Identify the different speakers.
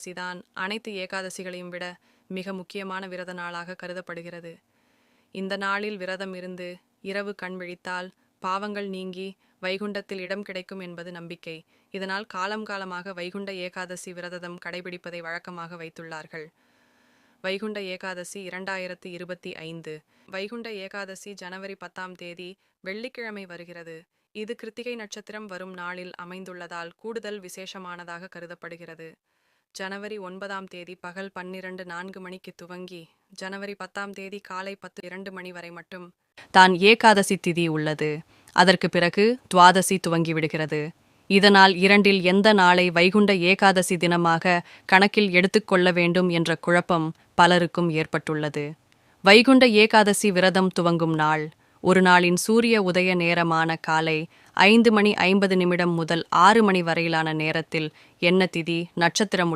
Speaker 1: சிதான் அனைத்து ஏகாதசிகளையும் விட மிக முக்கியமான விரத நாளாக கருதப்படுகிறது. இந்த நாளில் விரதம் இருந்து இரவு கண் விழித்தால் பாவங்கள் நீங்கி வைகுண்டத்தில் இடம் கிடைக்கும் என்பது நம்பிக்கை. இதனால் காலம் காலமாக வைகுண்ட ஏகாதசி விரதம் கடைபிடிப்பதை வழக்கமாக வைத்துள்ளார்கள். வைகுண்ட ஏகாதசி 2025. வைகுண்ட ஏகாதசி ஜனவரி 10ஆம் தேதி வெள்ளிக்கிழமை வருகிறது. இது கிருத்திகை நட்சத்திரம் வரும் நாளில் அமைந்துள்ளதால் கூடுதல் விசேஷமானதாக கருதப்படுகிறது. ஜனவரி 9ஆம் தேதி பகல் 12:04 மணிக்கு துவங்கி ஜனவரி 10ஆம் தேதி காலை 10:02 மணி வரை மட்டும் தான் ஏகாதசி திதி உள்ளது. அதற்கு பிறகு துவாதசி துவங்கிவிடுகிறது. இதனால் இரண்டில் எந்த நாளை வைகுண்ட ஏகாதசி தினமாக கணக்கில் எடுத்துக்கொள்ள வேண்டும் என்ற குழப்பம் பலருக்கும் ஏற்பட்டுள்ளது. வைகுண்ட ஏகாதசி விரதம் துவங்கும் நாள் ஒரு நாளின் சூரிய உதய நேரமான காலை 5:50 முதல் 6 மணி வரையிலான நேரத்தில் என்ன திதி நட்சத்திரம்